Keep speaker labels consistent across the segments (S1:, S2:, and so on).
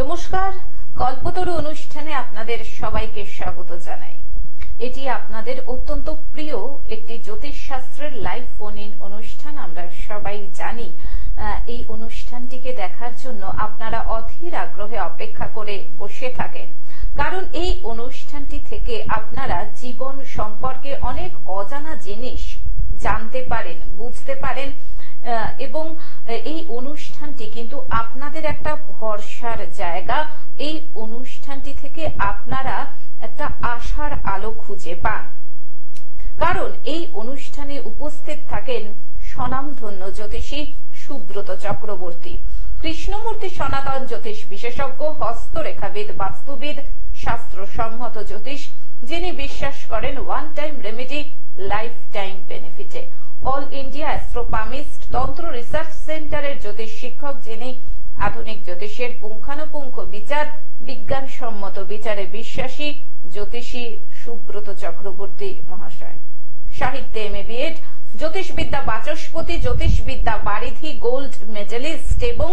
S1: নমস্কার, কল্পতরু অনুষ্ঠানে আপনাদের সবাইকে স্বাগত জানাই। এটি আপনাদের অত্যন্ত প্রিয় একটি জ্যোতিষ শাস্ত্রের লাইভ ফোন ইন অনুষ্ঠান। আমরা সবাই জানি এই অনুষ্ঠানটিকে দেখার জন্য আপনারা অধীর আগ্রহে অপেক্ষা করে বসে থাকেন, কারণ এই অনুষ্ঠানটি থেকে আপনারা জীবন সম্পর্কে অনেক অজানা জিনিস জানতে পারেন, বুঝতে পারেন এবং এই অনুষ্ঠানটি কিন্তু আপনাদের একটা ভরসার জায়গা। এই অনুষ্ঠানটি থেকে আপনারা একটা আশার আলো খুঁজে পান, কারণ এই অনুষ্ঠানে উপস্থিত থাকেন স্বনামধন্য জ্যোতিষী সুব্রত চক্রবর্তী, কৃষ্ণমূর্তি সনাতন জ্যোতিষ বিশেষজ্ঞ, হস্তরেখাবিদ, বাস্তুবিদ, শাস্ত্রসম্মত জ্যোতিষ, যিনি বিশ্বাস করেন one time remedy, life time বেনিফিটে। অল ইন্ডিয়া অ্যাস্ট্রোপামিস্ট, তন্ত্র রিসার্চ সেন্টারের জ্যোতিষ শিক্ষক, যিনি আধুনিক জ্যোতিষের পুঙ্খানুপুঙ্খ বিচার, বিজ্ঞানসম্মত বিচারে বিশ্বাসী জ্যোতিষী সুব্রত চক্রবর্তী মহাশয়। সাহিত্যে এমএ বিএড, জ্যোতিষবিদ্যা বাচস্পতি, জ্যোতিষবিদ্যা বারিধি, গোল্ড মেডেলিস্ট এবং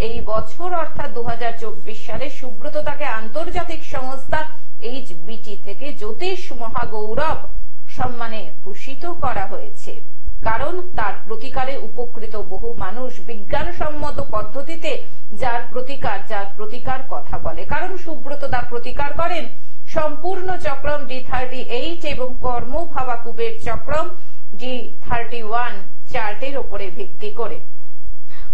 S1: এই বছর অর্থাৎ 2024 সালে সুব্রত তাকে আন্তর্জাতিক সংস্থা HBT থেকে জ্যোতিষ মহাগৌরব সম্মানে ভূষিত করা হয়েছে, কারণ তার প্রতিকারে উপকৃত বহু মানুষ বিজ্ঞানসম্মত পদ্ধতিতে যার প্রতিকার কথা বলে। কারণ সুব্রত তার প্রতিকার করেন সম্পূর্ণ চক্রম D38 এবং কর্ম ভাবাকুবের চক্রম D31 চার্টের উপরে ভিত্তি করে।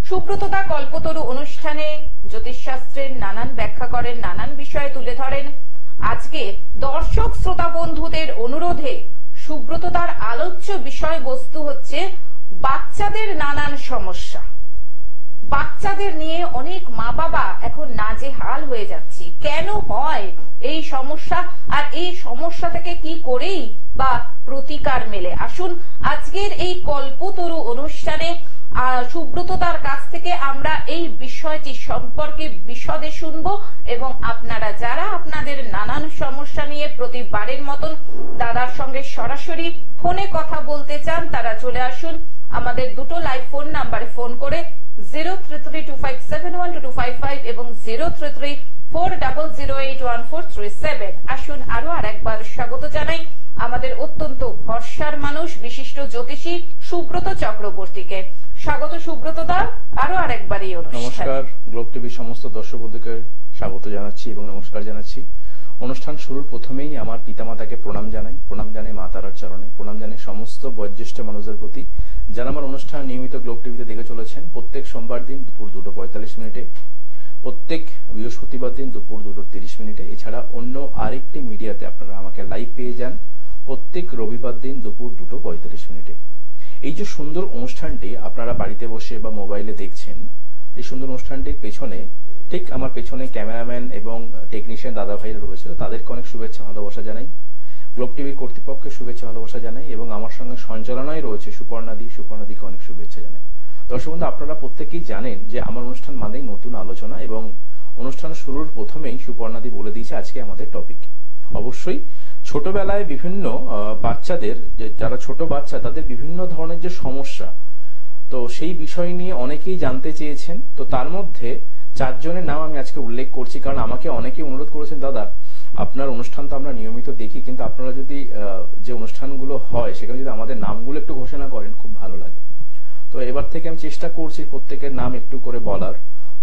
S1: সুব্রত দা কল্পতরু অনুষ্ঠানে জ্যোতিষশাস্ত্রের নানান ব্যাখ্যা করেন, নানান বিষয়ে তুলে ধরেন। আজকে দর্শক শ্রোতা বন্ধুদের অনুরোধে সুব্রত তার আলোচ্য বিষয়বস্তু হচ্ছে বাচ্চাদের নানান সমস্যা। বাচ্চাদের নিয়ে অনেক মা বাবা এখন নাজেহাল হয়ে যাচ্ছে। কেন হয় এই সমস্যা, আর এই সমস্যা থেকে কি করেই বা প্রতিকার মেলে? আসুন আজকের এই কল্পতরু অনুষ্ঠানে সুব্রত তার কাছ থেকে আমরা এই বিষয়টি সম্পর্কে বিশদে শুনবো এবং আপনারা যারা আপনাদের নানান সমস্যা নিয়ে প্রতিবারের মতন দাদার সঙ্গে সরাসরি ফোনে কথা বলতে চান, তারা চলে আসুন আমাদের দুটো লাইভ ফোন নাম্বারে ফোন করে 0332571255 এবং 033400814337। আসুন আরো আরেকবার স্বাগত জানাই আমাদের অত্যন্ত ভরসার মানুষ, বিশিষ্ট জ্যোতিষী সুব্রত চক্রবর্তীকে। স্বাগত সুব্রত দা আরো আরেকবার এই অনুষ্ঠানে।
S2: নমস্কার, গ্লোব টিভির সমস্ত দর্শক বন্ধুকে স্বাগত জানাচ্ছি এবং নমস্কার জানাচ্ছি। অনুষ্ঠান শুরুর প্রথমেই আমার পিতামাতাকে প্রণাম জানাই মা তারার চরণে, প্রণাম জানাই সমস্ত বয়োজ্যেষ্ঠ মানুষদের প্রতি যারা আমার অনুষ্ঠান নিয়মিত গ্লোব টিভিতে দেখে চলেছেন। প্রত্যেক সোমবার দিন দুপুর 2:45 মিনিটে, প্রত্যেক বৃহস্পতিবার দিন দুপুর 2:30 মিনিটে, এছাড়া অন্য আরেকটি মিডিয়াতে আপনারা আমাকে লাইভ পেয়ে যান প্রত্যেক রবিবার দিন দুপুর 2:45 মিনিটে। এই যে সুন্দর অনুষ্ঠানটি আপনারা বাড়িতে বসে বা মোবাইলে দেখছেন, এই সুন্দর অনুষ্ঠানটির পেছনে, ঠিক আমার পেছনে ক্যামেরাম্যান এবং টেকনিশিয়ান দাদা ভাইরা রয়েছে, তাদেরকে অনেক শুভেচ্ছা ভালোবাসা জানাই। গ্লোব টিভির কর্তৃপক্ষকে শুভেচ্ছা ভালোবাসা জানাই এবং আমার সঙ্গে সঞ্চালনায় রয়েছে সুপর্ণাদিকে অনেক শুভেচ্ছা জানাই। দর্শক বন্ধু, আপনারা প্রত্যেকেই জানেন যে আমার অনুষ্ঠান মানেই নতুন আলোচনা এবং অনুষ্ঠান শুরুর প্রথমেই সুপর্ণাদি বলে দিয়েছে আজকে আমাদের টপিক। অবশ্যই ছোটবেলায় বিভিন্ন বাচ্চাদের, যারা ছোট বাচ্চা, তাদের বিভিন্ন ধরনের যে সমস্যা, তো সেই বিষয় নিয়ে অনেকেই জানতে চেয়েছেন। তো তার মধ্যে 4 জনের নাম আমি আজকে উল্লেখ করছি, কারণ আমাকে অনেকেই অনুরোধ করেছেন, দাদা আপনার অনুষ্ঠান তো আমরা নিয়মিত দেখি, কিন্তু আপনারা যদি যে অনুষ্ঠানগুলো হয় সেখানে যদি আমাদের নামগুলো একটু ঘোষণা করেন খুব ভালো লাগে। তো এবার থেকে আমি চেষ্টা করছি প্রত্যেকের নাম একটু করে বলার।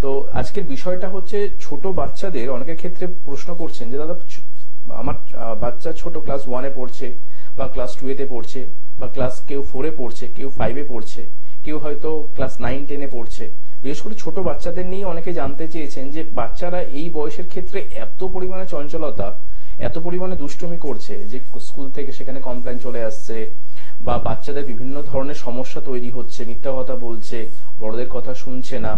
S2: তো আজকের বিষয়টা হচ্ছে ছোট বাচ্চাদের অনেকের ক্ষেত্রে প্রশ্ন করছেন যে দাদা আমার বাচ্চা ছোট, ক্লাস 1-এ পড়ছে বা ক্লাস 2-তে পড়ছে বা কেউ 4-এ পড়ছে, কেউ 5-এ পড়ছে, কেউ হয়তো ক্লাস 9-10-এ পড়ছে। বিশেষ করে ছোট বাচ্চাদের নিয়ে অনেকে জানতে চেয়েছেন যে বাচ্চারা এই বয়সের ক্ষেত্রে এত পরিমাণে চঞ্চলতা, এত পরিমাণে দুষ্টুমি করছে যে স্কুল থেকে সেখানে কমপ্লেন চলে আসছে, বা বাচ্চাদের বিভিন্ন ধরনের সমস্যা তৈরি হচ্ছে, মিথ্যা কথা বলছে, বড়দের কথা শুনছে না,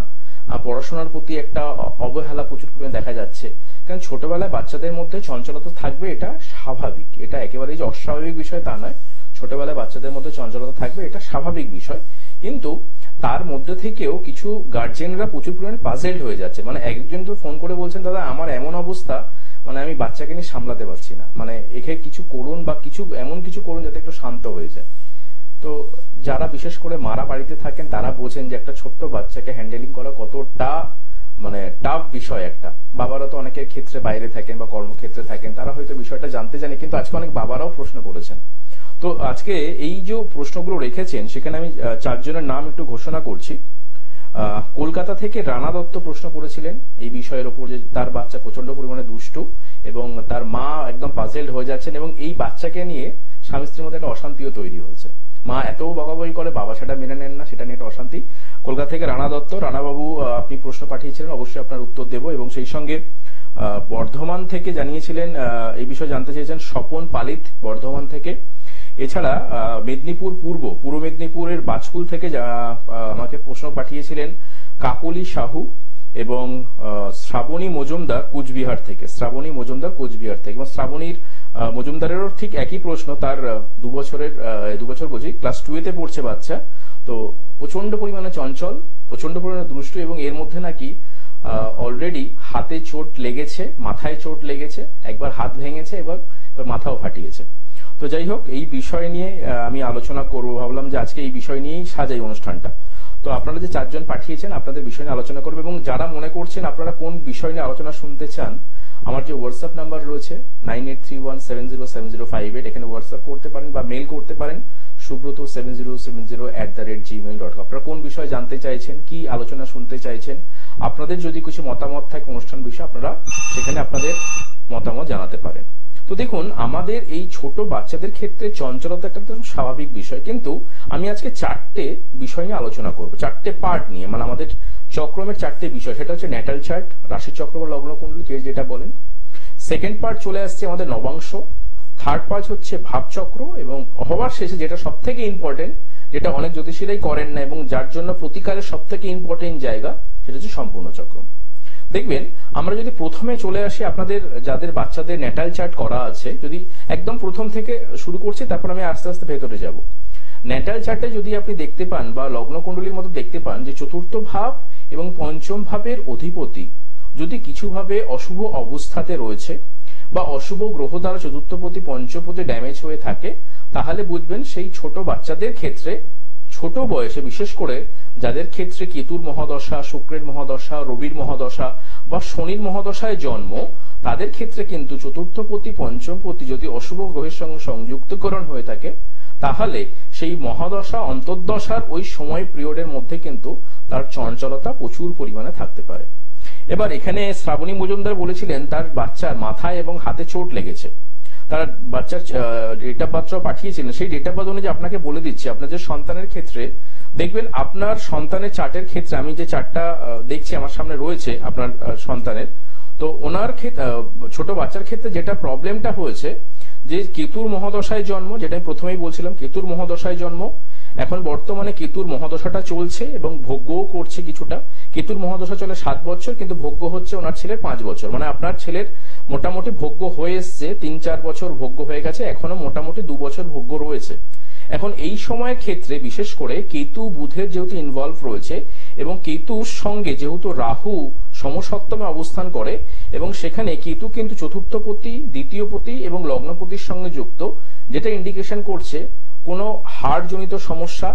S2: পড়াশোনার প্রতি একটা অবহেলা প্রচুর পরিমাণে দেখা যাচ্ছে। কারণ ছোটবেলায় বাচ্চাদের মধ্যে চঞ্চলতা থাকবে, এটা স্বাভাবিক, এটা একেবারেই যে অস্বাভাবিক বিষয় তা নয়। ছোটবেলায় বাচ্চাদের মধ্যে চঞ্চলতা থাকবে, এটা স্বাভাবিক বিষয়। কিন্তু তার মধ্যে থেকেও কিছু গার্জিয়ানরা প্রচুর পরিমাণে পাজেলড হয়ে যাচ্ছে। মানে একজন তো ফোন করে বলছেন, দাদা আমার এমন অবস্থা, মানে আমি বাচ্চাকে নিয়ে সামলাতে পারছি না, মানে একে কিছু করুন বা এমন কিছু করুন যাতে একটু শান্ত হয়ে যায়। তো যারা বিশেষ করে মারা বাড়িতে থাকেন তারা বোঝেন যে একটা ছোট্ট বাচ্চাকে হ্যান্ডেলিং করা কতটা মানে টাফ বিষয় একটা। বাবারা তো অনেকের ক্ষেত্রে বাইরে থাকেন বা কর্মক্ষেত্রে থাকেন, তারা হয়তো বিষয়টা জানতে জানে, কিন্তু আজকে অনেক বাবারাও প্রশ্ন করেছেন। তো আজকে এই যে প্রশ্নগুলো রেখেছেন সেখানে আমি 4 জনের নাম একটু ঘোষণা করছি। কলকাতা থেকে রানা দত্ত প্রশ্ন করেছিলেন এই বিষয়ের উপর, যে তার বাচ্চা প্রচন্ড পরিমাণে দুষ্টু এবং তার মা একদম পাজেলড হয়ে যাচ্ছেন, এবং এই বাচ্চাকে নিয়ে স্বামী স্ত্রীর মধ্যে একটা অশান্তিও তৈরি হয়েছে। মা এত বকাবকি করে, বাবা সেটা মেনে নেন না, সেটা নিয়ে একটা অশান্তি। কলকাতা থেকে রানা দত্ত, রানাবাবু আপনি প্রশ্ন পাঠিয়েছিলেন, অবশ্যই আপনার উত্তর দেব। এবং সেই সঙ্গে বর্ধমান থেকে জানিয়েছিলেন, এই বিষয়ে জানতে চেয়েছেন স্বপন পালিত বর্ধমান থেকে। এছাড়া মেদিনীপুর পূর্ব মেদিনীপুরের বাজকুল থেকে আমাকে প্রশ্ন পাঠিয়েছিলেন কাকলি সাহু এবং শ্রাবণী মজুমদার কোচবিহার থেকে। এবং শ্রাবণীর মজুমদারেরও ঠিক একই প্রশ্ন। তার 2 বছর বলছি, ক্লাস 2 পড়ছে বাচ্চা। তো প্রচন্ড পরিমাণে চঞ্চল, প্রচন্ড পরিমাণে দুষ্ট, এবং এর মধ্যে নাকি অলরেডি হাতে চোট লেগেছে, মাথায় চোট লেগেছে, একবার হাত ভেঙেছে, এবার মাথাও ফাটিয়েছে। তো যাই হোক, এই বিষয় নিয়ে আমি আলোচনা করবো, ভাবলাম যে আজকে এই বিষয় নিয়েই সাজাই অনুষ্ঠানটা। তো আপনারা যে 4 জন পাঠিয়েছেন, আপনাদের বিষয় নিয়ে আলোচনা করবো। এবং যারা মনে করছেন আপনারা কোন বিষয় নিয়ে আলোচনা শুনতে চান, আমার যে হোয়াটসঅ্যাপ নাম্বার রয়েছে 9831707058, এখানে হোয়াটসঅ্যাপ করতে পারেন বা মেইল করতে পারেন subrata7070@gmail.com। আপনারা কোন বিষয়ে জানতে চাইছেন, কি আলোচনা শুনতে চাইছেন, আপনাদের যদি কিছু মতামত থাকে অনুষ্ঠান বিষয়ে, আপনারা সেখানে আপনাদের মতামত জানাতে পারেন। তো দেখুন, আমাদের এই ছোট বাচ্চাদের ক্ষেত্রে চঞ্চলতা একটা স্বাভাবিক বিষয়, কিন্তু আমি আজকে 4টে বিষয় নিয়ে আলোচনা করব, 4টে পার্ট নিয়ে। মানে আমাদের চক্রমের 4টে বিষয়, সেটা হচ্ছে ন্যাটাল চার্ট, রাশি চক্র বা লগ্ন কুণ্ডলী যেটা বলেন। সেকেন্ড পার্ট চলে আসছে আমাদের নবাংশ। থার্ড পার্ট হচ্ছে ভাবচক্র, এবং হওয়ার শেষে যেটা সব থেকে ইম্পর্টেন্ট, যেটা অনেক জ্যোতিষীরাই করেন না এবং যার জন্য প্রতিকারের সব থেকে ইম্পর্টেন্ট জায়গা, সেটা হচ্ছে সম্পূর্ণ চক্র। দেখবেন, আমরা যদি প্রথমে চলে আসি, আপনাদের যাদের বাচ্চাদের ন্যাটাল চার্ট করা আছে, যদি একদম প্রথম থেকে শুরু করছি, তারপর আমি আস্তে আস্তে ভেতরে যাব। ন্যাটাল চার্টে যদি আপনি দেখতে পান বা লগ্ন কুণ্ডলীর মতো দেখতে পান যে চতুর্থ ভাব এবং পঞ্চম ভাবের অধিপতি যদি কিছুভাবে অশুভ অবস্থাতে রয়েছে বা অশুভ গ্রহ দ্বারা চতুর্থপতি পঞ্চমপতি ড্যামেজ হয়ে থাকে, তাহলে বুঝবেন সেই ছোট বাচ্চাদের ক্ষেত্রে, ছোট বয়সে বিশেষ করে যাদের ক্ষেত্রে কেতুর মহাদশা, শুক্রের মহাদশা, রবির মহাদশা বা শনির মহাদশায় জন্ম, তাদের ক্ষেত্রে কিন্তু চতুর্থপতি পঞ্চমপতি যদি অশুভ গ্রহের সঙ্গে সংযুক্তকরণ হয়ে থাকে, তাহলে সেই মহাদশা অন্তর্দশার ওই সময় পিরিয়ডের মধ্যে কিন্তু তার চঞ্চলতা প্রচুর পরিমাণে থাকতে পারে। এবার এখানে শ্রাবণী মজুমদার বলেছিলেন তার বাচ্চার মাথায় এবং হাতে চোট লেগেছে। তার বাচ্চার ডেট অফ বার্থটাও পাঠিয়েছিলেন। সেই ডেট অফ বার্থ অনুযায়ী আপনাকে বলে দিচ্ছি, আপনাদের সন্তানের ক্ষেত্রে দেখবেন, আপনার সন্তানের চার্টের ক্ষেত্রে আমি যে চার্টটা দেখছি আমার সামনে রয়েছে আপনার সন্তানের, তো ওনার ক্ষেত্রে ছোট বাচ্চার ক্ষেত্রে যেটা প্রবলেমটা হয়েছে, যে কেতুর মহাদশায় জন্ম, যেটা আমি প্রথমেই বলছিলাম, কেতুর মহাদশায় জন্ম। এখন বর্তমানে কেতুর মহাদশাটা চলছে এবং ভোগ্যও করছে কিছুটা। কেতুর মহাদশা চলে 7 বছর, কিন্তু ভোগ্য হচ্ছে ওনার ছেলের 5 বছর। মানে আপনার ছেলের মোটামুটি ভোগ্য হয়ে এসছে, 3-4 বছর ভোগ্য হয়ে গেছে, এখনো মোটামুটি 2 বছর ভোগ্য রয়েছে। এখন এই সময়ের ক্ষেত্রে বিশেষ করে কেতু বুধের যেহেতু ইনভলভ রয়েছে এবং কেতুর সঙ্গে যেহেতু রাহু সমসপ্তমে অবস্থান করে, এবং সেখানে কেতু কিন্তু চতুর্থপতি, দ্বিতীয়পতি এবং লগ্নপতির সঙ্গে যুক্ত, যেটা ইন্ডিকেশন করছে কোনো হাড়জনিত সমস্যা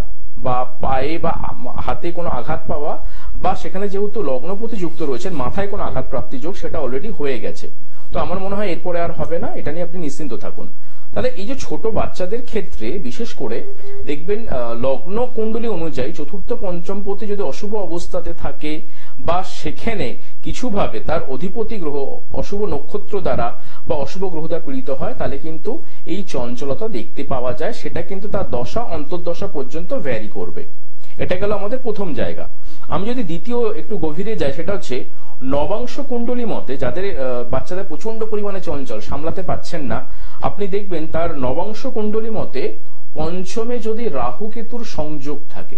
S2: বা পায়ে বা হাতে কোনো আঘাত পাওয়া, বা সেখানে যেহেতু লগ্নপতি যুক্ত রয়েছেন, মাথায় কোনো আঘাত প্রাপ্তি যোগ সেটা অলরেডি হয়ে গেছে। তো আমার মনে হয় এরপরে আর হবে না, এটা নিয়ে আপনি নিশ্চিন্ত থাকুন। তাহলে এই যে ছোট বাচ্চাদের ক্ষেত্রে বিশেষ করে দেখবেন লগ্ন কুণ্ডলী অনুযায়ী চতুর্থ পঞ্চমপতি যদি অশুভ অবস্থাতে থাকে বা সেখানে কিছুভাবে তার অধিপতি গ্রহ অশুভ নক্ষত্র দ্বারা বা অশুভ গ্রহ দ্বারা পীড়িত হয়, তাহলে কিন্তু এই চঞ্চলতা দেখতে পাওয়া যায়। সেটা কিন্তু তার দশা অন্তর্দশা পর্যন্ত ভ্যারি করবে। এটা গেল আমাদের প্রথম জায়গা। আমি যদি দ্বিতীয় একটু গভীরে যাই, সেটা হচ্ছে নবাংশ কুণ্ডলী মতে যাদের বাচ্চাদের প্রচন্ড পরিমাণে চঞ্চল, সামলাতে পারছেন না, আপনি দেখবেন তার নবাংশ কুণ্ডলী মতে পঞ্চমে যদি রাহু কেতুর সংযোগ থাকে,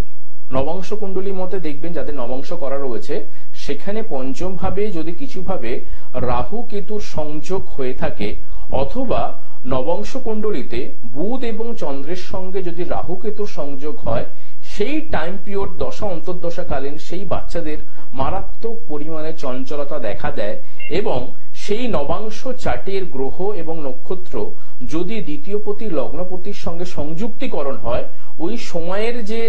S2: নবাংশ কুণ্ডলী মতে দেখবেন যাদের নবাংশ করা রয়েছে সেখানে পঞ্চম ভাবে যদি কিছুভাবে রাহু কেতুর সংযোগ হয়ে থাকে, অথবা নবাংশ কুণ্ডলীতে বুধ এবং চন্দ্রের সঙ্গে যদি রাহু কেতুর সংযোগ হয়, সেই টাইম পিরিয়ড দশা অন্তর্দশাকালীন সেই বাচ্চাদের মারাত্মক পরিমাণে চঞ্চলতা দেখা দেয়। এবং সেই নবাংশ চার্টের গ্রহ এবং নক্ষত্র যদি দ্বিতীয়পতি লগ্নপতির সঙ্গে সংযুক্তিকরণ হয়, ওই সময়ের যে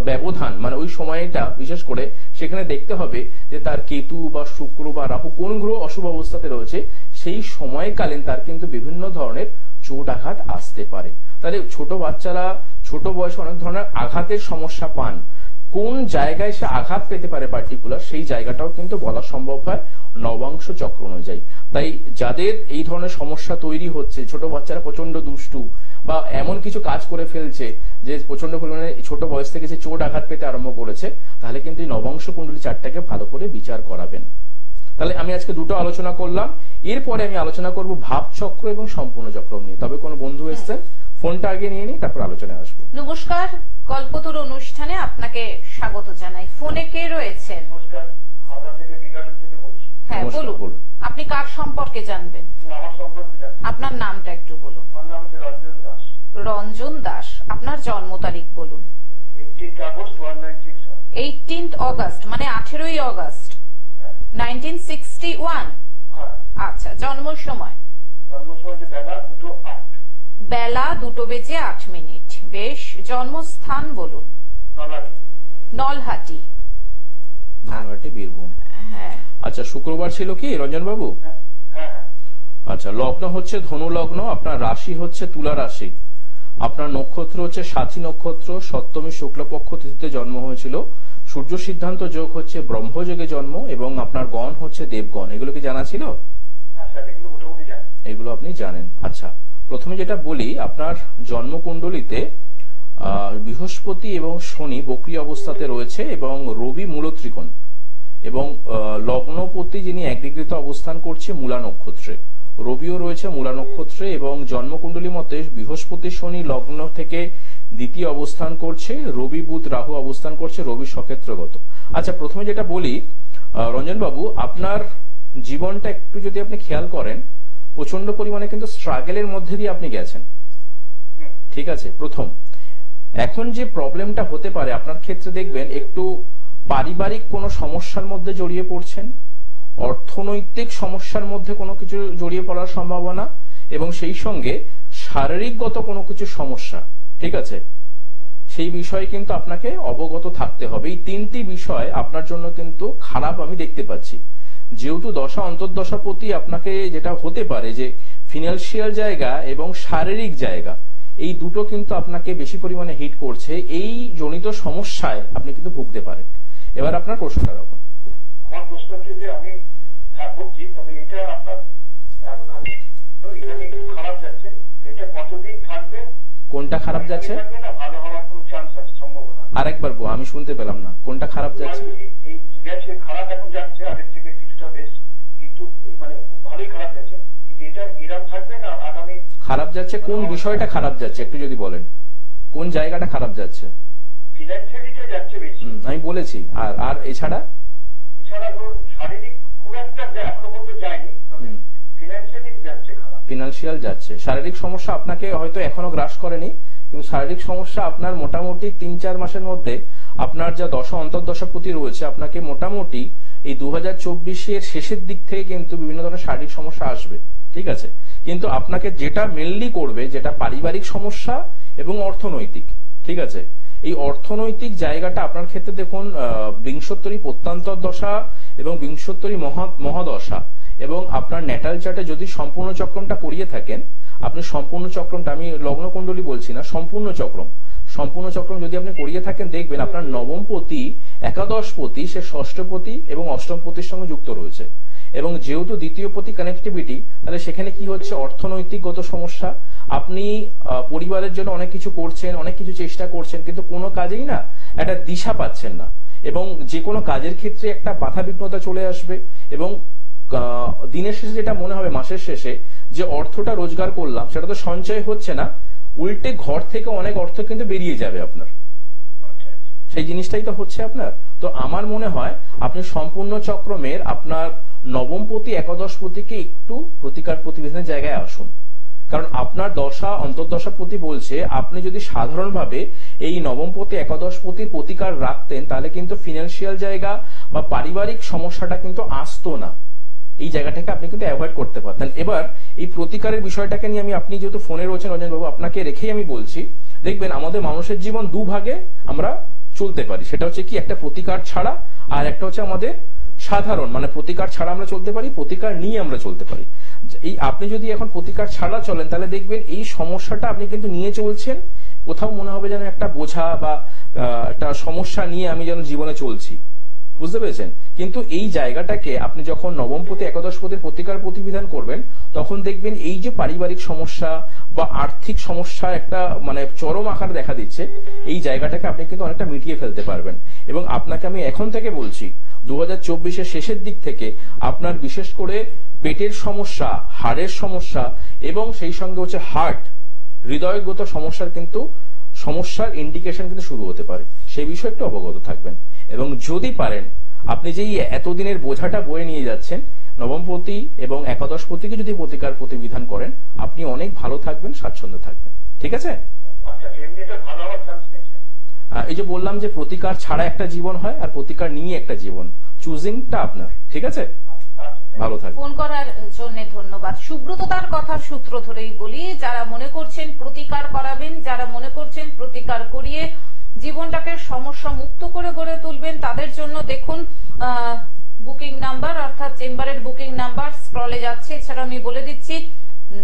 S2: ব্যবধান, মানে ওই সময়টা বিশেষ করে সেখানে দেখতে হবে যে তার কেতু বা শুক্র বা রাহু কোন গ্রহ অশুভ অবস্থাতে রয়েছে, সেই সময়কালীন তার কিন্তু বিভিন্ন ধরনের চোট আঘাত আসতে পারে। তাহলে ছোট বাচ্চারা ছোট বয়সে অনেক ধরনের আঘাতের সমস্যা পান, কোন জায়গায় সে আঘাত পেতে পারে পার্টিকুলার সেই জায়গাটাও কিন্তু বলা সম্ভব হয় নবাংশ চক্র অনুযায়ী। তাই যাদের এই ধরনের সমস্যা তৈরি হচ্ছে, ছোট বাচ্চারা প্রচন্ড দুষ্টু বা এমন কিছু কাজ করে ফেলছে যে প্রচন্ড পরিমাণে ছোট বয়স থেকে সে চোট আঘাত পেতে আরম্ভ করেছে, তাহলে কিন্তু এই নবাংশ কুণ্ডলী চার্টটাকে ভালো করে বিচার করাবেন। তাহলে আমি আজকে দুটো আলোচনা করলাম, এরপরে আমি আলোচনা করব ভাব চক্র এবং সম্পূর্ণ চক্র নিয়ে। তবে কোনো বন্ধু এসছেন, ফোনটা আগে নিয়ে নিই, তারপর আলোচনায় আসবো।
S1: নমস্কার, কল্পতরু অনুষ্ঠানে আপনাকে স্বাগত জানাই। ফোনে কে রয়েছেন? হ্যাঁ বলুন, আপনি কার সম্পর্কে জানবেন? আপনার নামটা একটু বলুন। রঞ্জন দাস। আপনার জন্ম তারিখ বলুন। 18 অগস্ট, মানে 18ই অগস্ট 1961। আচ্ছা, জন্ম সময়? বেলা 2:08। বেশ, জন্মস্থান বলুন। নলহাটি।
S2: নলহাটি, বীরভূম।
S1: হ্যাঁ।
S2: আচ্ছা, শুক্রবার ছিল কি রঞ্জন বাবু? আচ্ছা, লগ্ন হচ্ছে ধনু লগ্ন, আপনার রাশি হচ্ছে তুলা রাশি, আপনার নক্ষত্র হচ্ছে সাথী নক্ষত্র, সপ্তমী শুক্লপক্ষ তিথিতে জন্ম হয়েছিল, সূর্য সিদ্ধান্ত যোগ হচ্ছে ব্রহ্মযোগে জন্ম, এবং আপনার গণ হচ্ছে দেবগণ। এগুলো কি জানা ছিল? এগুলো আপনি জানেন। আচ্ছা, প্রথমে যেটা বলি, আপনার জন্মকুণ্ডলিতে বৃহস্পতি এবং শনি বক্রী অবস্থাতে রয়েছে এবং রবি মূলত্রিকোণ, এবং লগ্নপতি যিনি 1 ডিগ্রিতে অবস্থান করছে মূলা নক্ষত্রে, রবিও রয়েছে মূলা নক্ষত্রে, এবং জন্মকুণ্ডলী মতে বৃহস্পতি শনি লগ্ন থেকে দ্বিতীয় অবস্থান করছে, রবি বুধ রাহু অবস্থান করছে, রবি সক্ষেত্রগত। আচ্ছা, প্রথমে যেটা বলি রঞ্জন বাবু, আপনার জীবনটা একটু যদি আপনি খেয়াল করেন, প্রচন্ড পরিমাণে কিন্তু স্ট্রাগলের মধ্যে দিয়ে আপনি গেছেন, ঠিক আছে? প্রথম, এখন যে প্রবলেমটা হতে পারে আপনার ক্ষেত্রে, দেখবেন একটু পারিবারিক কোনো সমস্যার মধ্যে জড়িয়ে পড়ছেন, অর্থনৈতিক সমস্যার মধ্যে কোনো কিছু জড়িয়ে পড়ার সম্ভাবনা, এবং সেই সঙ্গে শারীরিকগত কোনো কিছু সমস্যা, ঠিক আছে? সেই বিষয়ে কিন্তু আপনাকে অবগত থাকতে হবে। এই তিনটি বিষয় আপনার জন্য কিন্তু খারাপ আমি দেখতে পাচ্ছি। যেহেতু দশা অন্তর্দশাপতি আপনাকে যেটা হতে পারে যে ফিনান্সিয়াল জায়গা এবং শারীরিক জায়গা, এই দুটো কিন্তু আপনাকে বেশি পরিমাণে হিট করছে, এই জনিত সমস্যায় আপনি কিন্তু ভুগতে পারেন। এবার আপনার প্রশ্নটা রাখুন।
S3: আমার প্রশ্ন হচ্ছে যে আমি ভুগছি, তবে এটা আপনার খারাপ যাচ্ছে, এটা কতদিন থাকবে?
S2: কোনটা খারাপ যাচ্ছে?
S3: ভালো হওয়ার কোনো চান্স আছে, সম্ভাবনা?
S2: আরেকবার আমি শুনতে পেলাম না, কোনটা খারাপ যাচ্ছে?
S3: খারাপ এখন যাচ্ছে আগের থেকে কিছুটা বেশ, কিন্তু মানে ভালোই খারাপ যাচ্ছে, কিন্তু এটা এরকম থাকবে না আগামী? খারাপ যাচ্ছে,
S2: কোন বিষয়টা খারাপ যাচ্ছে একটু যদি বলেন, কোন জায়গাটা খারাপ যাচ্ছে?
S3: ফিনান্সিয়ালিটা যাচ্ছে বেশি,
S2: আমি বলেছি। আর এছাড়া?
S3: ধরুন শারীরিক খুব একটা এখনো পর্যন্ত যায়নি, তবে ফিনান্সিয়ালি যাচ্ছে খারাপ।
S2: ফিনান্সিয়াল যাচ্ছে। শারীরিক সমস্যা আপনাকে হয়তো এখনো গ্রাস করেনি, কিন্তু শারীরিক সমস্যা আপনার মোটামুটি 3-4 মাসের মধ্যে, আপনার যা দশা অন্তর্দশাপতি রয়েছে, আপনাকে মোটামুটি এই 2024-এর শেষের দিক থেকে কিন্তু বিভিন্ন ধরনের শারীরিক সমস্যা আসবে, ঠিক আছে? কিন্তু আপনাকে যেটা মেনলি করবে, যেটা পারিবারিক সমস্যা এবং অর্থনৈতিক, ঠিক আছে? এই অর্থনৈতিক জায়গাটা আপনার ক্ষেত্রে দেখুন, বিংশোত্তরী প্রত্যন্তর দশা এবং বিংশোত্তরী মহাদশা, এবং আপনার ন্যাটাল চার্টে যদি সম্পূর্ণ চক্রমটা করিয়ে থাকেন, আপনি সম্পূর্ণ চক্রমটা, আমি লগ্ন কুণ্ডলী বলছি না, সম্পূর্ণ চক্রম যদি আপনি করিয়ে থাকেন, দেখবেন আপনার নবমপতি, একাদশপতি, সে ষষ্ঠপতি এবং অষ্টমপতির সঙ্গে যুক্ত রয়েছে, এবং যেহেতু দ্বিতীয় পতি কানেক্টিভিটি, তাহলে সেখানে কি হচ্ছে? অর্থনৈতিকগত সমস্যা। আপনি পরিবারের জন্য অনেক কিছু করছেন, অনেক কিছু চেষ্টা করছেন, কিন্তু কোনো কাজেই না একটা দিশা পাচ্ছেন না, এবং যে কোনো কাজের ক্ষেত্রে একটা বাধা বিঘ্নতা চলে আসবে, এবং দিনের শেষে যেটা মনে হবে, মাসের শেষে যে অর্থটা রোজগার করলাম সেটা তো সঞ্চয় হচ্ছে না, উল্টে ঘর থেকে অনেক অর্থ কিন্তু বেরিয়ে যাবে আপনার, সেই জিনিসটাই তো হচ্ছে আপনার। তো আমার মনে হয় আপনি সম্পূর্ণ চক্রমের আপনার নবমপতি একাদশপতিকে একটু প্রতিকার প্রতিবেদনের জায়গায় আসুন, কারণ আপনার দশা অন্তর্দশাপতি বলছে আপনি যদি সাধারণভাবে এই নবমপতি একাদশপতির প্রতিকার রাখতেন, তাহলে কিন্তু ফিনান্সিয়াল জায়গা বা পারিবারিক সমস্যাটা কিন্তু আসতো না, এই জায়গাটাকে আপনি কিন্তু অ্যাভয়েড করতে পারতেন। এবার এই প্রতিকারের বিষয়টাকে নিয়ে আপনি যেহেতু ফোনে রয়েছেন রঞ্জন বাবু, আপনাকে রেখেই আমি বলছি দেখবেন আমাদের মানুষের জীবন দুভাগে আমরা চলতে পারি, সেটা হচ্ছে কি একটা প্রতিকার ছাড়া, আর একটা হচ্ছে আমাদের সাধারণ, মানে প্রতিকার ছাড়া আমরা চলতে পারি, প্রতিকার নিয়ে আমরা চলতে পারি। এই আপনি যদি এখন প্রতিকার ছাড়া চলেন তাহলে দেখবেন এই সমস্যাটা আপনি কিন্তু নিয়ে চলছেন, কোথাও মনে হবে যেন একটা বোঝা বা একটা সমস্যা নিয়ে আমি যেন জীবনে চলছি, বুঝতে পেরেছেন? কিন্তু এই জায়গাটাকে আপনি যখন নবমপতি একাদশপতির প্রতিকার প্রতিবিধান করবেন তখন দেখবেন এই যে পারিবারিক সমস্যা বা আর্থিক সমস্যা একটা মানে চরম আকার দেখা দিচ্ছে, এই জায়গাটাকে আপনি কিন্তু অনেকটা মিটিয়ে ফেলতে পারবেন। এবং আপনাকে আমি এখন থেকে বলছি 2024-এর শেষের দিক থেকে আপনার বিশেষ করে পেটের সমস্যা, হাড়ের সমস্যা এবং সেই সঙ্গে হচ্ছে হার্ট, হৃদয়গত সমস্যার কিন্তু সমস্যার ইন্ডিকেশন কিন্তু শুরু হতে পারে, সেই বিষয়ে একটু অবগত থাকবেন। এবং যদি পারেন আপনি যেই এতদিনের বোঝাটা বয়ে নিয়ে যাচ্ছেন, নবমপতি এবং একাদশপতিকে যদি প্রতিকার প্রতিবিধান করেন আপনি অনেক ভালো থাকবেন, স্বাচ্ছন্দ্য থাকবেন। ঠিক আছে? এই যে বললাম যে প্রতিকার ছাড়া একটা জীবন হয় আর প্রতিকার নিয়ে একটা জীবন, চুজিংটা আপনার। ঠিক আছে, ভালো থাকবেন।
S1: ফোন করার জন্য ধন্যবাদ। সুব্রত তার কথার সূত্র ধরেই বলি, যারা মনে করছেন প্রতিকার করাবেন, যারা মনে করছেন প্রতিকার করিয়ে জীবনটাকে সমস্যা মুক্ত করে গড়ে তুলবেন, তাদের জন্য দেখুন বুকিং নাম্বার অর্থাৎ চেম্বারের বুকিং নাম্বার স্ক্রলে যাচ্ছে। এছাড়া আমি বলে দিচ্ছি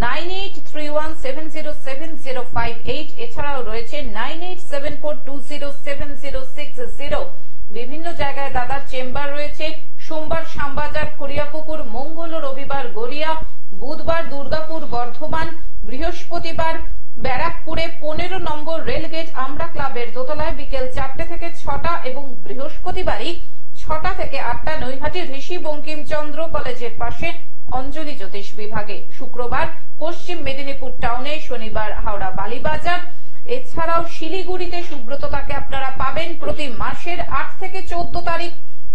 S1: 9831707058, এছাড়াও রয়েছে 9874207060। বিভিন্ন জায়গায় দাদার চেম্বার রয়েছে। সোমবার শ্যামবাজার খড়িয়াপুকুর, মঙ্গল ও রবিবার গড়িয়া, বুধবার দুর্গাপুর বর্ধমান, বৃহস্পতিবার ব্যারাকপুরে 15 নম্বর রেলগেট আমরা ক্লাবের দোতলায় বিকেল 4টে থেকে 6টা এবং বৃহস্পতিবারই 6টা থেকে 8টা নৈহাটি ঋষি বঙ্কিমচন্দ্র কলেজের পাশে অঞ্জলি জ্যোতিষ বিভাগে, শুক্রবার পশ্চিম মেদিনীপুর টাউনে, শনিবার হাওড়া বালিবাজার। এছাড়াও শিলিগুড়িতে সুব্রত তাকে আপনারা পাবেন প্রতি মাসের 8 থেকে 14 তারিখ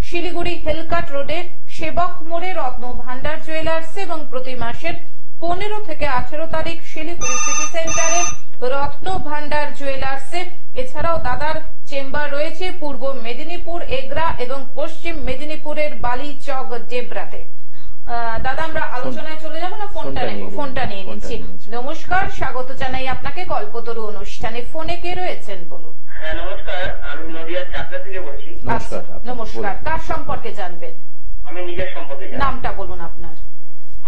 S1: শিলিগুড়ি হেলকাট রোডে সেবক মোড়ে রত্ন ভান্ডার জুয়েলার্স, এবং প্রতি মাসের 15 থেকে 18 তারিখ শিলিগুড়ি সিটি সেন্টারে রত্ন ভান্ডার জুয়েলার্সে। এছাড়াও দাদার চেম্বার রয়েছে পূর্ব মেদিনীপুর এগরা এবং পশ্চিম মেদিনীপুরের বালিচক ডেবরাতে। দাদা আমরা আলোচনায় চলে যাবো না ফোনটা নিয়ে নিচ্ছি। নমস্কার, স্বাগত জানাই আপনাকে কল্পতরু অনুষ্ঠানে। ফোনে কে রয়েছেন বলুন?
S3: হ্যাঁ নমস্কার, আমি নদিয়ার চাকদা থেকে বলছি।
S1: নমস্কার, কার সম্পর্কে জানবেন?
S3: আমি নিজের সম্পর্কে।
S1: নামটা বলুন আপনার।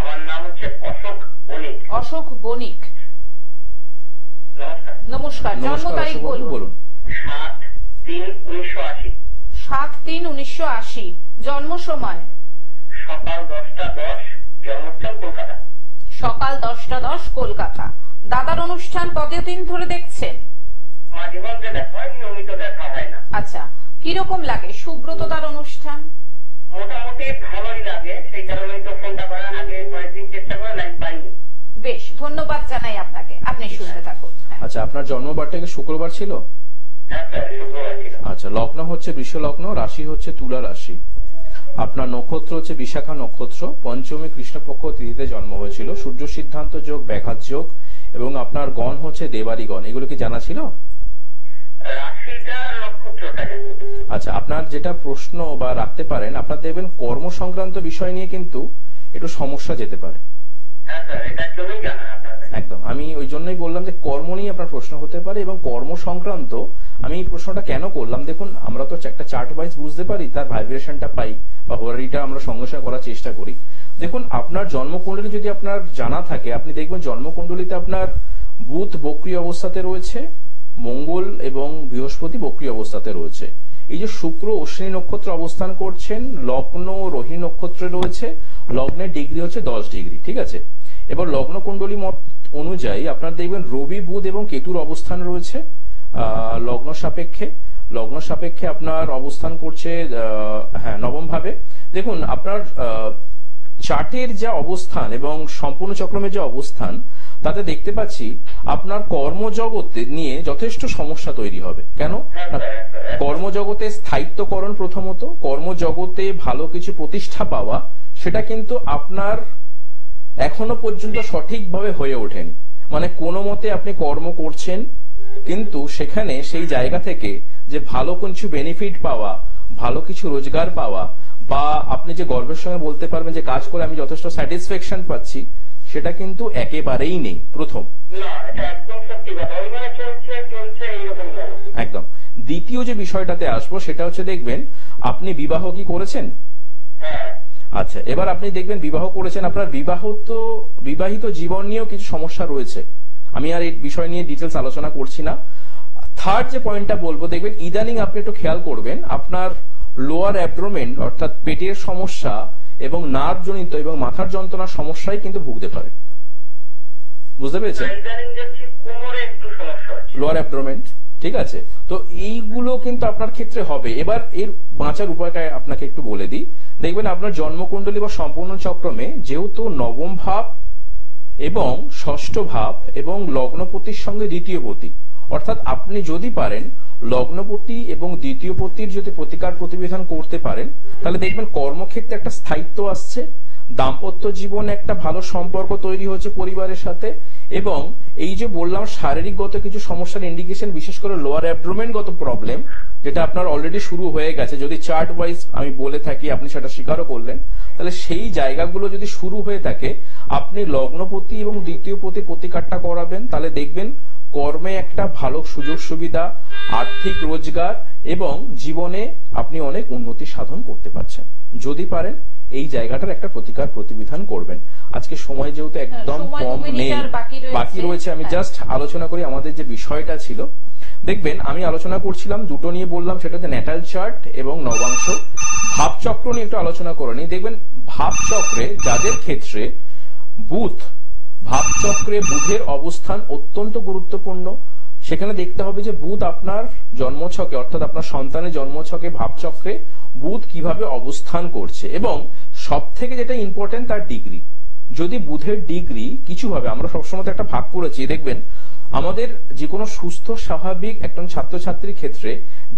S3: আমার নাম হচ্ছে অশোক বণিক।
S1: অশোক বণিক,
S3: নমস্কার।
S1: নমস্কার, জন্ম তারিখ বলুন।
S3: 7/3/1980।
S1: 7/3/1980, জন্ম সময়
S3: সকাল 10টা 10, জন্মস্থান কলকাতা।
S1: সকাল 10টা 10 কলকাতা। দাদার অনুষ্ঠান কতদিন ধরে দেখছেন?
S3: মাঝে মধ্যে দেখা হয়, নিয়মিত দেখা হয় না।
S1: আচ্ছা, কিরকম লাগে সুব্রত তার অনুষ্ঠান?
S3: মোটামুটি ভালোই লাগে, সেই কারণেই তো ফোনটা করা। আগে কয়েকদিন চেষ্টা করে লাইন পাইনি।
S1: বেশ, ধন্যবাদ জানাই আপনাকে, আপনি শুনতে থাকুন।
S2: আচ্ছা, আপনার জন্মবারটা কি শুক্রবার ছিল?
S3: হ্যাঁ স্যার, শুক্রবার ছিল।
S2: আচ্ছা, লগ্ন হচ্ছে বৃষ লগ্ন, রাশি হচ্ছে তুলা রাশি, আপনার নক্ষত্র হচ্ছে বিশাখা নক্ষত্র, পঞ্চমী কৃষ্ণপক্ষ তিথিতে জন্ম হয়েছিল, সূর্য সিদ্ধান্ত যোগ, ব্যাঘাত যোগ, এবং আপনার গণ হচ্ছে দেবারি গণ। এগুলো কি জানা ছিল? আচ্ছা, আপনার যেটা প্রশ্ন বা রাখতে পারেন, আপনার দেখবেন কর্ম সংক্রান্ত বিষয় নিয়ে কিন্তু একটু সমস্যা যেতে পারে। একদম, আমি ওই জন্যই বললাম যে কর্ম নিয়ে আপনার প্রশ্ন হতে পারে, এবং কর্ম সংক্রান্ত আমি এই প্রশ্নটা কেন করলাম, দেখুন আমরা তো একটা চার্ট ওয়াইজ বুঝতে পারি, তার ভাইব্রেশনটা পাই বা হোরারিটা আমরা সঙ্গে সঙ্গে করার চেষ্টা করি। দেখুন আপনার জন্মকুণ্ডলী যদি আপনার জানা থাকে, আপনি দেখবেন জন্মকুণ্ডলীতে আপনার বুধ বক্রী অবস্থাতে রয়েছে, মঙ্গল এবং বৃহস্পতি বক্রী অবস্থাতে রয়েছে। এই যে শুক্র অশ্বিনী নক্ষত্র অবস্থান করছেন, লগ্ন রোহিণী নক্ষত্রে রয়েছে, লগ্নের ডিগ্রি হচ্ছে 10 ডিগ্রি। ঠিক আছে, এবার লগ্ন কুণ্ডলী মত অনুযায়ী আপনার দেখবেন রবি বুধ এবং কেতুর অবস্থান রয়েছে লগ্ন সাপেক্ষে আপনার অবস্থান করছে হ্যাঁ নবম ভাবে। দেখুন আপনার চার্টের যা অবস্থান এবং সম্পূর্ণ চক্রমের যে অবস্থান, তাতে দেখতে পাচ্ছি আপনার কর্মজগতে নিয়ে যথেষ্ট সমস্যা তৈরি হবে। কেন? কর্মজগতে স্থায়িত্বকরণ, প্রথমত কর্মজগতে ভালো কিছু প্রতিষ্ঠা পাওয়া, সেটা কিন্তু আপনার এখনো পর্যন্ত সঠিকভাবে হয়ে ওঠেনি। মানে কোনো মতে আপনি কর্ম করছেন, কিন্তু সেখানে সেই জায়গা থেকে যে ভালো কিছু বেনিফিট পাওয়া, ভালো কিছু রোজগার পাওয়া, বা আপনি যে গর্বের সঙ্গে বলতে পারবেন যে কাজ করে আমি যথেষ্ট স্যাটিসফ্যাকশন পাচ্ছি, সেটা কিন্তু একেবারেই নেই। প্রথম
S3: না, এটা একদম সত্যি কথা। ওইভাবে চলছে
S2: দ্বিতীয় যে বিষয়টাতে আসবো সেটা হচ্ছে দেখবেন আপনি বিবাহ কি করেছেন? আচ্ছা, এবার আপনি দেখবেন বিবাহ করেছেন, আপনার বিবাহিত জীবন নিয়েও কিছু সমস্যা রয়েছে। আমি আর এই বিষয় নিয়ে ডিটেলস আলোচনা করছি না। থার্ড যে পয়েন্টটা বলবো, দেখবেন ইদানিং আপনি একটু খেয়াল করবেন আপনার লোয়ার অ্যাবডোমেন অর্থাৎ পেটের সমস্যা এবং নার্ভ জনিত এবং মাথার যন্ত্রণার সমস্যায় কিন্তু ভুগতে পারে। বুঝতে পেরেছেন? লোয়ার অ্যাবডোমেন, ঠিক আছে। তো এইগুলো কিন্তু আপনার ক্ষেত্রে হবে। এবার এর বাঁচার উপায়টা আপনাকে একটু বলে দিই। দেখবেন আপনার জন্মকুণ্ডলী বা সম্পূর্ণ চক্রমে যেহেতু নবম ভাব এবং ষষ্ঠ ভাব এবং লগ্নপতির সঙ্গে দ্বিতীয় পতি, অর্থাৎ আপনি যদি পারেন লগ্নপতি এবং দ্বিতীয় পতির যদি প্রতিকার প্রতিবিধান করতে পারেন তাহলে দেখবেন কর্মক্ষেত্রে একটা স্থায়িত্ব আসছে, দাম্পত্য জীবনে একটা ভালো সম্পর্ক তৈরি হচ্ছে পরিবারের সাথে, এবং এই যে বললাম শারীরিকগত কিছু সমস্যার ইন্ডিকেশন, বিশেষ করে লোয়ার অ্যাবডোমেন গত প্রবলেম যেটা আপনার অলরেডি শুরু হয়ে গেছে, যদি চার্ট ওয়াইজ আমি বলে থাকি আপনি সেটা স্বীকারও করলেন, তাহলে সেই জায়গাগুলো যদি শুরু হয়ে থাকে আপনি লগ্নপতি এবং দ্বিতীয় পতি প্রতিকারটা করাবেন, তাহলে দেখবেন কর্মে একটা ভালো সুযোগ সুবিধা, আর্থিক রোজগার এবং জীবনে আপনি অনেক উন্নতি সাধন করতে পারছেন। যদি পারেন এই জায়গাটার একটা প্রতিকার প্রতিবিধান করবেন। আজকে সময় যেহেতু একদম কম নেই, বাকি রয়েছে, আমি জাস্ট আলোচনা করি আমাদের যে বিষয়টা ছিল। দেখবেন আমি আলোচনা করছিলাম দুটো নিয়ে, বললাম সেটা হচ্ছে ন্যাটাল চার্ট এবং নবাংশ। ভাবচক্র নিয়ে একটু আলোচনা করে নিই। দেখবেন ভাবচক্রে যাদের ক্ষেত্রে ভাবচক্রে বুধের অবস্থান অত্যন্ত গুরুত্বপূর্ণ। সেখানে দেখতে হবে যে বুধ আপনার জন্মছকে অর্থাৎ আপনার সন্তানের জন্মছকে ভাবচক্রে বুধ কিভাবে অবস্থান করছে, এবং সব থেকে যেটা ইম্পর্টেন্ট তার ডিগ্রি। যদি বুধের ডিগ্রি কিছুভাবে, আমরা সবসময় একটা ভাগ করেছি, দেখবেন আমাদের যে কোনো সুস্থ স্বাভাবিক একজন ছাত্রছাত্রীর ক্ষেত্রে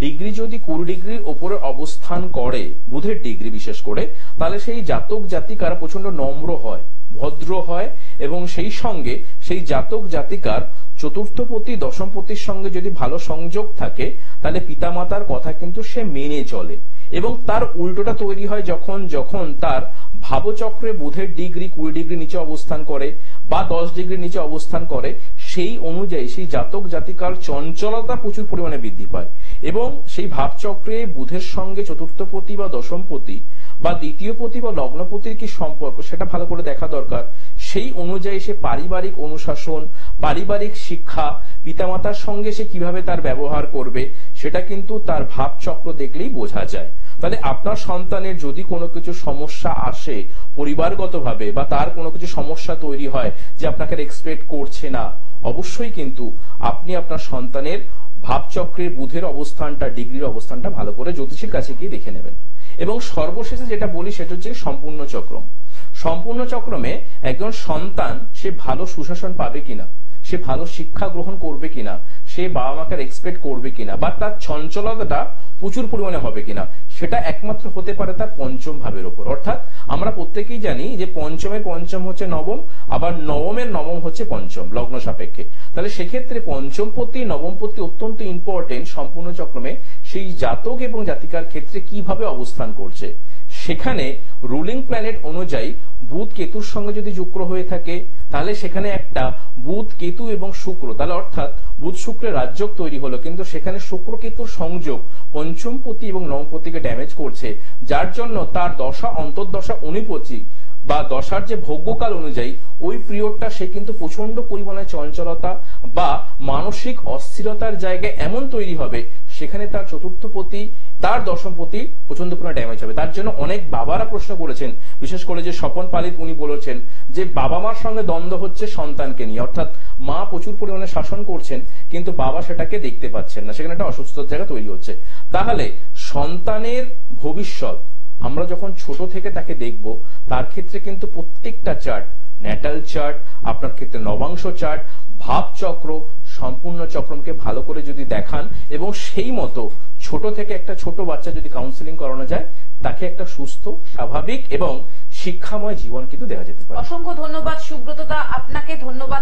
S2: ডিগ্রি যদি 20 ডিগ্রির ওপরে অবস্থান করে, বুধের ডিগ্রি বিশেষ করে, তাহলে সেই জাতক জাতিকারা প্রচন্ড নম্র হয়, ভদ্র হয়, এবং সেই সঙ্গে সেই জাতক জাতিকার চতুর্থপতি দশমপতির সঙ্গে যদি ভালো সংযোগ থাকে তাহলে পিতামাতার কথা কিন্তু সে মেনে চলে। এবং তার উল্টোটা তৈরি হয় যখন তার ভাবচক্রে বুধের ডিগ্রি 20 ডিগ্রি নিচে অবস্থান করে বা 10 ডিগ্রি নিচে অবস্থান করে, সেই অনুযায়ী সেই জাতক জাতিকার চঞ্চলতা প্রচুর পরিমাণে বৃদ্ধি পায়। এবং সেই ভাবচক্রে বুধের সঙ্গে চতুর্থপতি বা দশমপতি বা দ্বিতীয় পতি বা লগ্নপতির কি সম্পর্ক সেটা ভালো করে দেখা দরকার। সেই অনুযায়ী সে পারিবারিক অনুশাসন, পারিবারিক শিক্ষা, পিতামাতার সঙ্গে সে কিভাবে তার ব্যবহার করবে সেটা কিন্তু তার ভাবচক্র দেখলেই বোঝা যায়। তাহলে আপনার সন্তানের যদি কোনো কিছু সমস্যা আসে পরিবারগতভাবে বা তার কোনো কিছু সমস্যা তৈরি হয় যে আপনাকে এক্সপেক্ট করছে না, অবশ্যই কিন্তু আপনি আপনার সন্তানের ভাবচক্রের বুধের অবস্থানটা, ডিগ্রির অবস্থানটা ভালো করে জ্যোতিষীর কাছে গিয়ে দেখে নেবেন। এবং সর্বশেষে যেটা বলি সেটা হচ্ছে সম্পূর্ণ চক্রম। সম্পূর্ণ চক্রমে একজন সন্তান সে ভালো সুশাসন পাবে কিনা, সে ভালো শিক্ষা গ্রহণ করবে কিনা, সে বাবা মাকে এক্সপেক্ট করবে কিনা, বা তার চঞ্চলতাটা প্রচুর পরিমাণে হবে কিনা, সেটা একমাত্র হতে পারে তার পঞ্চম ভাবের উপর। অর্থাৎ আমরা প্রত্যেকেই জানি যে পঞ্চমের পঞ্চম হচ্ছে নবম, আবার নবমের নবম হচ্ছে পঞ্চম লগ্ন সাপেক্ষে। তাহলে সেক্ষেত্রে পঞ্চমপতি নবমপতি অত্যন্ত ইম্পর্টেন্ট সম্পূর্ণ চক্রমে সেই জাতক এবং জাতিকার ক্ষেত্রে কিভাবে অবস্থান করছে। সেখানে রুলিং প্ল্যানেট অনুযায়ী বুধ কেতুর সঙ্গে যদি যুক্ত হয়ে থাকে তাহলে সেখানে একটা বুধ কেতু এবং শুক্র, তাহলে অর্থাৎ বুধ শুক্রের রাজযোগ তৈরি হলো, কিন্তু সেখানে শুক্র কেতুর সংযোগ পঞ্চমপতি এবং নবমপতিকে ড্যামেজ করছে, যার জন্য তার দশা অন্তর্দশা অনিপতি বা দশার যে ভোগ্যকাল অনুযায়ী ওই পিরিয়ডটা সে কিন্তু প্রচন্ড পরিমাণে চঞ্চলতা বা মানসিক অস্থিরতার জায়গায় এমন তৈরি হবে, সেখানে তার চতুর্থপতি তার দশমপতি প্রচন্ড পরিমাণে ড্যামেজ হবে। তার জন্য অনেক বাবারা প্রশ্ন করেছেন, বিশেষ করে যে স্বপন পালিত উনি বলেছেন যে বাবা মার সঙ্গে দ্বন্দ্ব হচ্ছে সন্তানকে নিয়ে, অর্থাৎ মা প্রচুর পরিমাণে শাসন করছেন কিন্তু বাবা সেটাকে দেখতে পাচ্ছেন না, সেখানে একটা অসুস্থতার জায়গা তৈরি হচ্ছে। তাহলে সন্তানের ভবিষ্যৎ আমরা যখন ছোট থেকে তাকে দেখব, তার ক্ষেত্রে কিন্তু প্রত্যেকটা চার্ট, ন্যাটাল চার্ট, আপনার ক্ষেত্রে নবাংশ চার্ট, ভাবচক্র, সম্পূর্ণ চক্রমকে ভালো করে যদি দেখান এবং সেই মতো ছোট থেকে একটা ছোট বাচ্চা যদি কাউন্সিলিং করানো যায়, তাকে একটা সুস্থ স্বাভাবিক এবং শিক্ষাময় জীবন কিন্তু দেওয়া যেতে পারে।
S1: অসংখ্য ধন্যবাদ সুব্রত দা, আপনাকে ধন্যবাদ।